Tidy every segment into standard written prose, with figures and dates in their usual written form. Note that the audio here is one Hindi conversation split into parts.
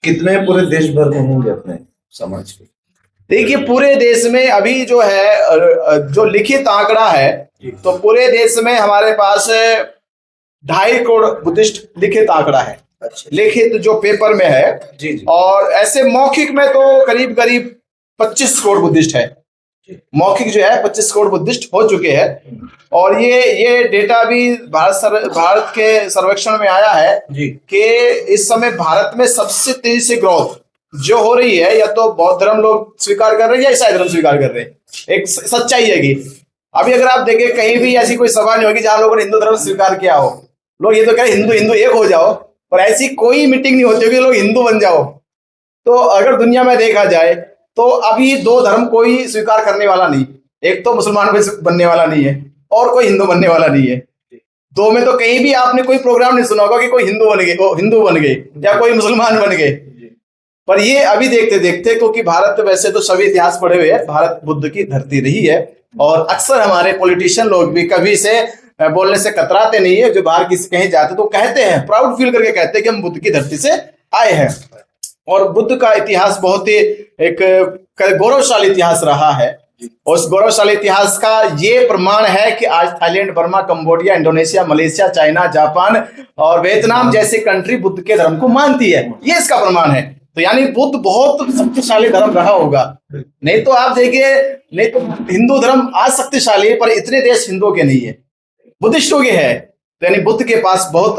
कितने पूरे देश भर में होंगे अपने समाज के? देखिए, पूरे देश में अभी जो है जो लिखित आंकड़ा है, तो पूरे देश में हमारे पास 2.5 करोड़ बुद्धिस्ट लिखित आंकड़ा है। अच्छा। लिखित जो पेपर में है जी जी। और ऐसे मौखिक में तो करीब करीब 25 करोड़ बुद्धिस्ट है। मौखिक जो है 25 करोड़ बुद्धिस्ट हो चुके हैं। और ये डेटा भी भारत के सर्वेक्षण में आया है जी कि इस समय भारत में सबसे तेजी से ग्रोथ जो हो रही है, या तो बौद्ध धर्म लोग स्वीकार कर रहे हैं या ईसाई धर्म स्वीकार कर रहे हैं। एक सच्चाई है कि अभी अगर आप देखें, कहीं भी ऐसी कोई सभा नहीं होगी जहां लोगों ने हिंदू धर्म स्वीकार किया हो। लोग ये तो कह रहे हिंदू हिंदू एक हो जाओ, और ऐसी कोई मीटिंग नहीं होती होगी लोग हिंदू बन जाओ। तो अगर दुनिया में देखा जाए तो अभी 2 धर्म कोई स्वीकार करने वाला नहीं, एक तो मुसलमान बनने वाला नहीं है और कोई हिंदू बनने वाला नहीं है। 2 में तो कहीं भी आपने कोई प्रोग्राम नहीं सुना होगा कि कोई हिंदू बन गए या कोई मुसलमान बन गए। पर ये अभी देखते देखते, क्योंकि भारत वैसे तो सभी इतिहास पढ़े हुए हैं, भारत बुद्ध की धरती रही है। और अक्सर हमारे पॉलिटिशियन लोग भी कभी से बोलने से कतराते नहीं है। जो बाहर किसी कहीं जाते तो कहते हैं, प्राउड फील करके कहते हैं कि हम बुद्ध की धरती से आए हैं। और बुद्ध का इतिहास बहुत ही एक गौरवशाली इतिहास रहा है। उस गौरवशाली इतिहास का ये प्रमाण है कि आज Thailand, Burma, Cambodia, Indonesia, Malaysia, China, Japan और वियतनाम जैसे कंट्री बुद्ध के धर्म को मानती है। ये इसका प्रमाण है। तो यानी बुद्ध बहुत शक्तिशाली धर्म रहा होगा। नहीं तो आप देखिए, नहीं तो हिंदू धर्म आज शक्तिशाली है, पर इतने देश हिंदुओं के नहीं है, बुद्धिस्टों के है। तो यानी बुद्ध के पास बहुत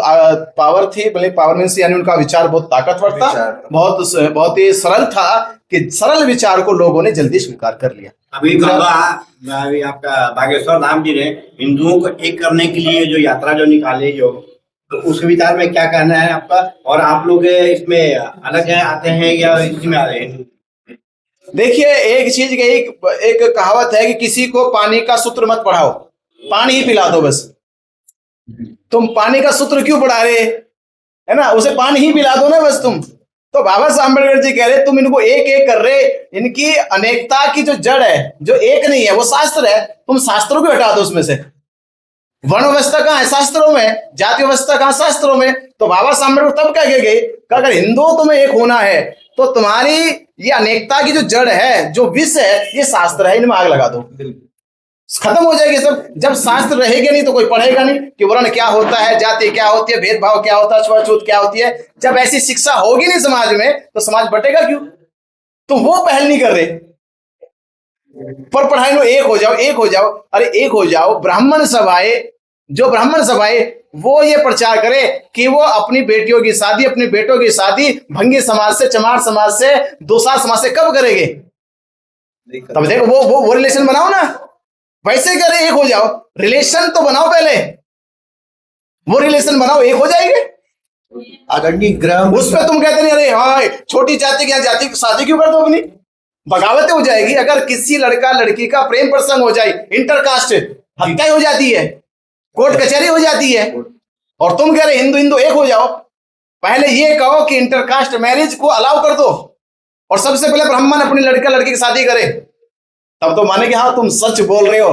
पावर थी, मतलब पावर मीन्स यानी उनका विचार बहुत ताकतवर था, बहुत ही सरल था कि सरल विचार को लोगों ने जल्दी स्वीकार कर लिया। अभी आपका बागेश्वर धाम जी ने हिंदुओं को एक करने के लिए जो यात्रा जो निकाले, जो तो उस विचार में क्या कहना है आपका? और आप लोग इसमें अलग है आते हैं या इसमें आ रहे हैं? देखिए, एक चीज एक कहावत है कि किसी को पानी का सूत्र मत पढ़ाओ, पानी ही पिला दो बस। तुम पानी का सूत्र क्यों पढ़ा रहे है ना, उसे पानी ही पिला दो ना बस तुम। तो बाबा साहब अम्बेडकर जी कह रहे तुम इनको एक एक कर रहे, इनकी अनेकता की जो जड़ है, जो एक नहीं है, वो शास्त्र है। तुम शास्त्रों को हटा दो उसमें से। वर्ण व्यवस्था कहाँ है? शास्त्रों में। जाति व्यवस्था कहाँ? शास्त्रों में। तो बाबा साहब अम्बेडकर तब कह के गए कि अगर हिंदुओं तुम्हें एक होना है तो तुम्हारी ये अनेकता की जो जड़ है, जो विष है, ये शास्त्र है, इनमें आग लगा दो, खत्म हो जाएगी सब। जब शास्त्र रहेगा नहीं तो कोई पढ़ेगा नहीं कि वर्ण क्या होता है, जाति क्या होती है, भेदभाव क्या होता है, छुआछूत क्या होती है। जब ऐसी शिक्षा होगी नहीं समाज में तो समाज बटेगा क्यों? तो वो पहल नहीं कर रहे। पर पढ़ाई लो, एक हो जाओ, एक हो जाओ। अरे एक हो जाओ। ब्राह्मण सभाएं वो ये प्रचार करे कि वो अपनी बेटियों की शादी, अपने बेटों की शादी भंगी समाज से, चमार समाज से, दोसार समाज से कब करेंगे? तब देखो वो रिलेशन बनाओ ना। वैसे करे, एक हो जाओ, रिलेशन तो बनाओ पहले, वो रिलेशन बनाओ, एक हो जाएंगे। उस पर तुम कहते नहीं, अरे हाँ छोटी जाति की जाति की शादी क्यों कर दो अपनी? बगावतें हो जाएगी। अगर किसी लड़का लड़की का प्रेम प्रसंग हो जाए, इंटरकास्ट हत्या हो जाती है, कोर्ट कचहरी हो जाती है, और तुम कह रहे हिंदू हिंदू एक हो जाओ। पहले ये कहो कि इंटरकास्ट मैरिज को अलाउ कर दो, और सबसे पहले ब्राह्मण अपनी लड़का लड़की की शादी करे, तब तो माने कि हाँ तुम सच बोल रहे हो।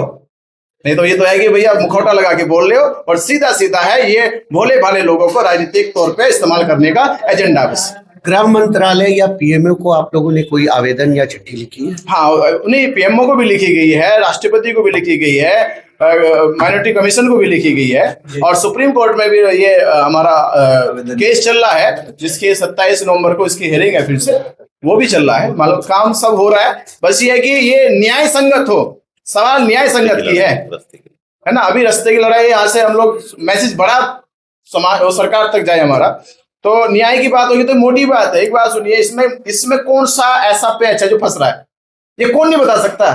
नहीं तो ये तो है कि भैया मुखौटा लगा के बोल रहे हो, और सीधा सीधा है ये भोले भाले लोगों को राजनीतिक तौर पे इस्तेमाल करने का एजेंडा बस। गृह मंत्रालय या पीएमओ को आप लोगों ने कोई आवेदन या चिट्ठी लिखी है? हाँ, नहीं, पीएमओ को भी लिखी गई है, राष्ट्रपति को भी लिखी गई है, माइनॉरिटी कमीशन को भी लिखी गई है, और सुप्रीम कोर्ट में भी ये हमारा केस चल रहा है, जिसके 27 नवंबर को इसकी हियरिंग है, फिर से वो भी चल रहा है। मतलब काम सब हो रहा है। बस ये है कि ये न्याय संगत हो। सवाल न्याय संगत की है ना। अभी रास्ते की लड़ाई, यहाँ से हम लोग मैसेज बड़ा समाज और सरकार तक जाए हमारा। तो न्याय की बात होगी तो मोटी बात है। एक बात सुनिए, इसमें कौन सा ऐसा पैच है जो फंस रहा है? ये कौन नहीं बता सकता।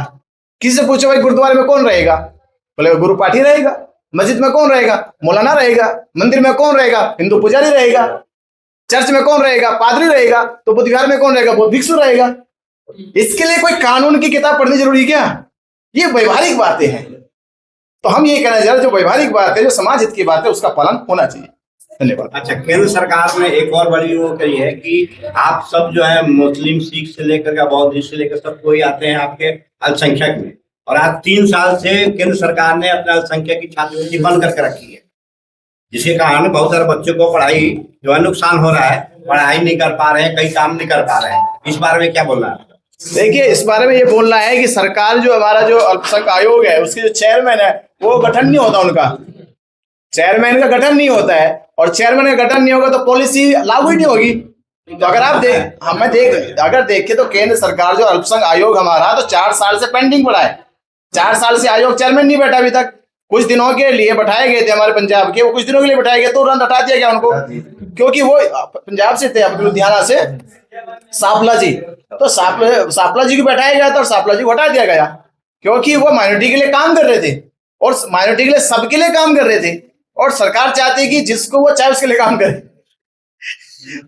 किसी से पूछो भाई गुरुद्वारे में कौन रहेगा, बोले गुरु पाठी रहेगा। मस्जिद में कौन रहेगा? मौलाना रहेगा। मंदिर में कौन रहेगा? हिंदू पुजारी रहेगा। चर्च में कौन रहेगा? पादरी रहेगा। तो बुद्ध विहार में कौन रहेगा? वो भिक्षु रहेगा। इसके लिए कोई कानून की किताब पढ़नी जरूरी क्या? ये व्यवहारिक बातें हैं। तो हम ये कहना चाह रहे, जो व्यवहारिक बात है, जो समाज हित की बात है, उसका पालन होना चाहिए। धन्यवाद। अच्छा, केंद्र सरकार ने एक और बड़ी वो कही है कि आप सब जो है मुस्लिम, सिख से लेकर के बौद्ध से लेकर सब कोई आते हैं आपके अल्पसंख्यक में, और आज 3 साल से केंद्र सरकार ने अपने अल्पसंख्यक की छात्रवृत्ति बंद करके रखी है, जिसके कारण बहुत सारे बच्चों को पढ़ाई जो है नुकसान हो रहा है। पढ़ाई नहीं कर पा रहे हैं, कई काम नहीं कर पा रहे हैं, इस बारे में क्या बोलना है? देखिए, इस बारे में ये बोलना है कि सरकार जो हमारा जो अल्पसंख्यक आयोग है उसके जो चेयरमैन है वो गठन नहीं होता, उनका चेयरमैन का गठन नहीं होता है, और चेयरमैन का गठन नहीं होगा तो पॉलिसी लागू ही नहीं होगी। तो अगर आप देखें तो केंद्र सरकार जो अल्पसंख्यक आयोग हमारा तो 4 साल से पेंडिंग पड़ा है। 4 साल से आयोग चेयरमैन नहीं बैठा अभी तक। कुछ दिनों के लिए बैठाए गए थे हमारे पंजाब के, वो कुछ दिनों के लिए बैठाए गए, तुरंत हटा दिया गया उनको, क्योंकि वो पंजाब से थे, लुधियाना से सापला जी, तो सापला जी को बैठाया गया था और सापला जी को हटा दिया गया, क्योंकि वो माइनॉरिटी के लिए काम कर रहे थे और माइनॉरिटी के लिए सबके लिए काम कर रहे थे, और सरकार चाहती है कि जिसको वो चाहे उसके लिए काम करे,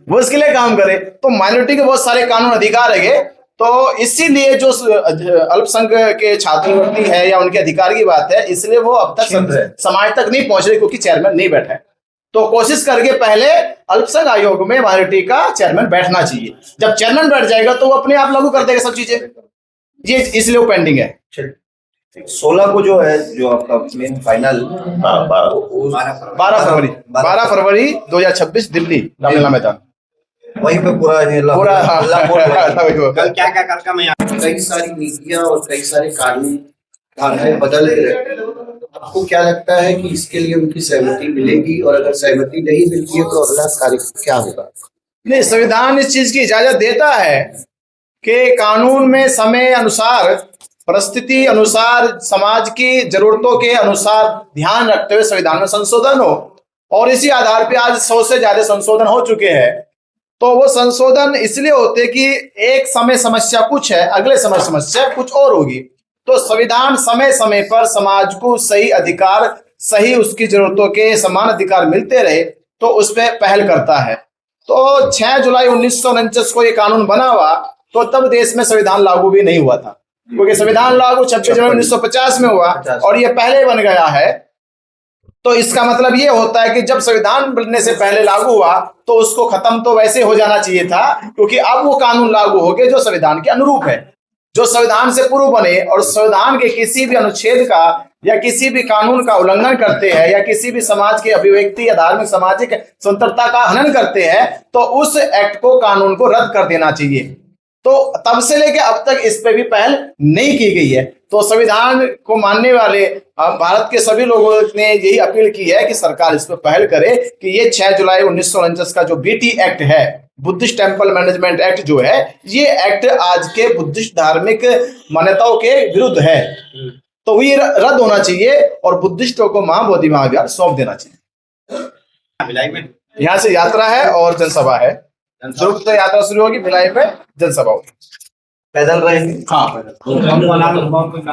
वो उसके लिए काम करे। तो माइनॉरिटी के बहुत सारे कानून अधिकार है, तो इसीलिए जो अल्पसंख्यक के छात्रवृत्ति है या उनके अधिकार की बात है, इसलिए वो अब तक समाज तक नहीं पहुंच रही, क्योंकि चेयरमैन नहीं बैठा है। तो कोशिश करके पहले अल्पसंख्यक आयोग में माइनॉरिटी का चेयरमैन बैठना चाहिए। जब चेयरमैन बैठ जाएगा तो वो अपने आप लागू कर देगा सब चीजें, ये इसलिए वो पेंडिंग है। 16 को जो है, जो आपका मेन फाइनल 12 फरवरी 2026 दिल्ली रामलीला मैदान, वहीं पे पूरा कल क्या क्या कार्यक्रम है? कई सारी नीतियां और कई सारे कानून धाराएं बदल रहे हैं। आपको क्या लगता है कि इसके लिए उनकी सहमति मिलेगी, और अगर सहमति नहीं मिलती है तो अगला कार्यक्रम क्या होगा? नहीं, संविधान इस चीज की इजाजत देता है कि कानून में समय अनुसार, परिस्थिति अनुसार, समाज की जरूरतों के अनुसार ध्यान रखते हुए संविधान में संशोधन हो, और इसी आधार पे आज 100 से ज्यादा संशोधन हो चुके हैं। तो वो संशोधन इसलिए होते कि एक समय समस्या कुछ है, अगले समय समस्या कुछ और होगी। तो संविधान समय समय पर समाज को सही अधिकार, सही उसकी जरूरतों के समान अधिकार मिलते रहे, तो उस पर पहल करता है। तो 6 जुलाई 1949 को ये कानून बना हुआ, तो तब देश में संविधान लागू भी नहीं हुआ था, क्योंकि संविधान लागू 26 जनवरी 1950 में हुआ और ये पहले बन गया है। तो इसका मतलब ये होता है कि जब संविधान बनने से पहले लागू हुआ तो उसको खत्म तो वैसे हो जाना चाहिए था, क्योंकि अब वो कानून लागू हो गए जो संविधान के अनुरूप है, जो संविधान से पूर्व बने और संविधान के किसी भी अनुच्छेद का या किसी भी कानून का उल्लंघन करते हैं या किसी भी समाज की अभिव्यक्ति या धार्मिक सामाजिक स्वतंत्रता का हनन करते हैं, तो उस एक्ट को, कानून को रद्द कर देना चाहिए। तो तब से लेकर अब तक इस पे भी पहल नहीं की गई है। तो संविधान को मानने वाले भारत के सभी लोगों ने यही अपील की है कि सरकार इस पर पहल करे कि ये 6 जुलाई 1949 का जो बीटी एक्ट है, बुद्धिस्ट टेम्पल मैनेजमेंट एक्ट जो है, ये एक्ट आज के बुद्धिस्ट धार्मिक मान्यताओं के विरुद्ध है, तो ये रद्द होना चाहिए और बुद्धिस्टों को महाबोधि महाविहार सौंप देना चाहिए। यहाँ से यात्रा है और जनसभा है, ध्रुव से यात्रा शुरू होगी, भिलाई पे जनसभा होगी। पैदल रहेंगे। हाँ,